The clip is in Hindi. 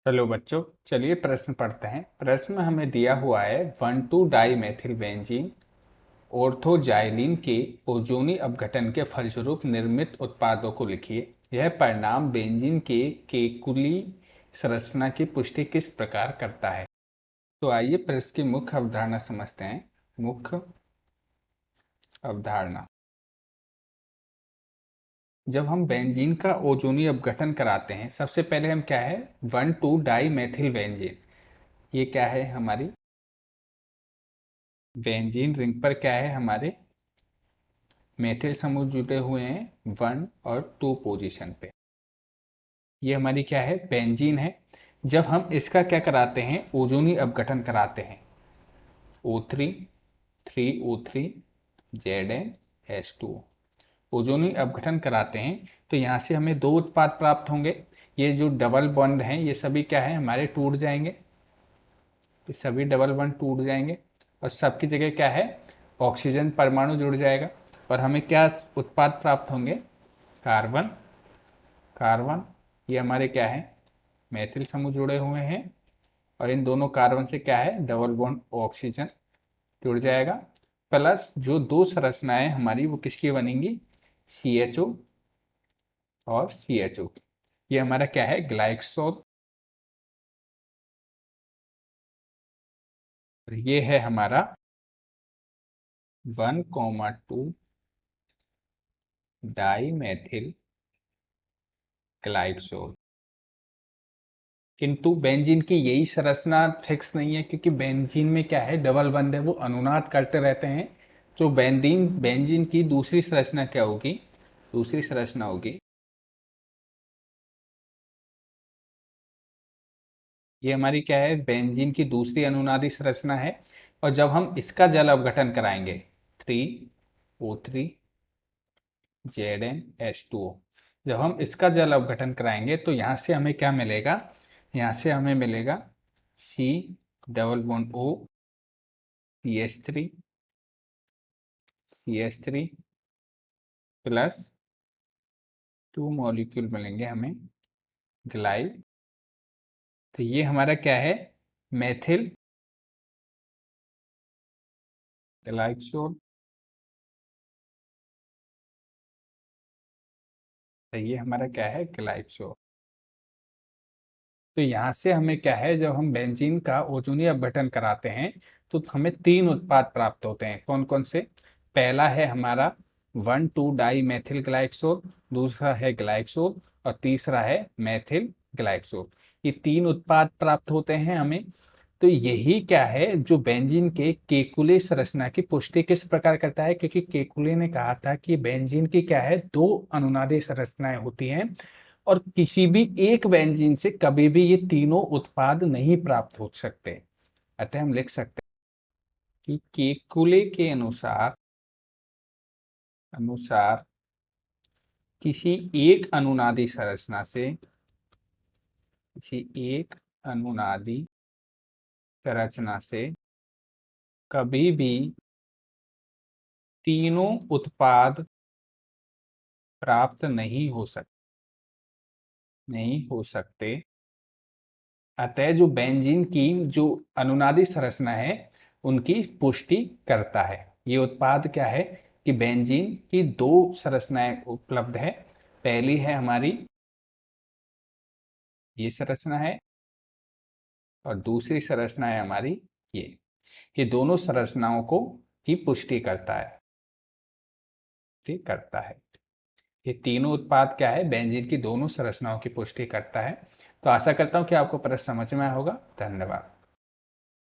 हेलो बच्चों, चलिए प्रश्न पढ़ते हैं। प्रश्न में हमें दिया हुआ है 1,2 डाई मेथिल बेंजीन ऑर्थोजाइलिन के ओजोनी अपघटन के फलस्वरूप निर्मित उत्पादों को लिखिए। यह परिणाम बेंजीन के केकुली संरचना की पुष्टि किस प्रकार करता है। तो आइए प्रश्न की मुख्य अवधारणा समझते हैं। मुख्य अवधारणा, जब हम बेंजीन का ओजोनी अपघटन कराते हैं, सबसे पहले हम क्या है 1,2 डाई मेथिल बेंजीन, ये क्या है हमारी बेंजीन रिंग पर क्या है हमारे मेथिल समूह जुड़े हुए हैं 1 और 2 पोजीशन पे। ये हमारी क्या है बेंजीन है। जब हम इसका क्या कराते हैं ओजोनी अपघटन कराते हैं O3 3O3 ZnH2 ओजोनी अपघटन कराते हैं तो यहाँ से हमें दो उत्पाद प्राप्त होंगे। ये जो डबल बॉन्ड हैं ये सभी क्या है हमारे टूट जाएंगे, ये सभी डबल बॉन्ड टूट जाएंगे और सबकी जगह क्या है ऑक्सीजन परमाणु जुड़ जाएगा और हमें क्या उत्पाद प्राप्त होंगे कार्बन। कार्बन ये हमारे क्या है मैथिल समूह जुड़े हुए हैं और इन दोनों कार्बन से क्या है डबल बॉन्ड ऑक्सीजन जुड़ जाएगा। प्लस जो दो संरचनाएं हमारी वो किसकी बनेंगी CHO और CHO। ये हमारा क्या है ग्लाइक्सोल, ये है हमारा 1,2 डाई मेथिल ग्लाइक्सोल। किंतु बेंजीन की यही संरचना फिक्स नहीं है, क्योंकि बेंजीन में क्या है डबल बंध है, वो अनुनाद करते रहते हैं। तो बेंजीन की दूसरी संरचना क्या होगी, दूसरी संरचना होगी ये हमारी क्या है बेंजीन की दूसरी अनुनादी संरचना है। और जब हम इसका जल अपघटन कराएंगे 3O3 ZnH2O, जब हम इसका जल अपघटन कराएंगे तो यहाँ से हमें क्या मिलेगा, यहाँ से हमें मिलेगा C double bond O CH3 CH3 plus 2 molecule मिलेंगे हमें ग्लाइल। तो ये हमारा क्या है मेथिल ग्लाइकोल। तो ये हमारा क्या है ग्लाइकोल। तो यहाँ से हमें क्या है जब हम बेंजीन का ओजोनी अपघटन कराते हैं तो हमें तीन उत्पाद प्राप्त होते हैं। कौन कौन से, पहला है हमारा 1,2 डाई मेथिल ग्लाइकोल, दूसरा है ग्लाइकोल और तीसरा है मेथिल ग्लाइकोल। ये तीन उत्पाद प्राप्त होते हैं हमें। तो यही क्या है जो बेंजीन के केकुले संरचना की पुष्टि किस प्रकार करता है, क्योंकि केकुले ने कहा था कि बेंजीन की क्या है दो अनुनादी संरचनाएं होती हैं और किसी भी एक बेंजीन से कभी भी ये तीनों उत्पाद नहीं प्राप्त हो सकते। अतः हम लिख सकते हैं कि केकुले के अनुसार अनुसार किसी एक अनुनादी संरचना से किसी एक अनुनादी संरचना से कभी भी तीनों उत्पाद प्राप्त नहीं हो सकते। अतः जो बेंजीन की जो अनुनादी संरचना है उनकी पुष्टि करता है। ये उत्पाद क्या है कि बेंजीन की दो संरचनाएं उपलब्ध है। पहली है हमारी ये संरचना है और दूसरी संरचना है हमारी ये दोनों संरचनाओं को की पुष्टि करता है, ठीक करता है। ये तीनों उत्पाद क्या है बेंजीन की दोनों संरचनाओं की पुष्टि करता है। तो आशा करता हूं कि आपको प्रश्न समझ में आया होगा। धन्यवाद।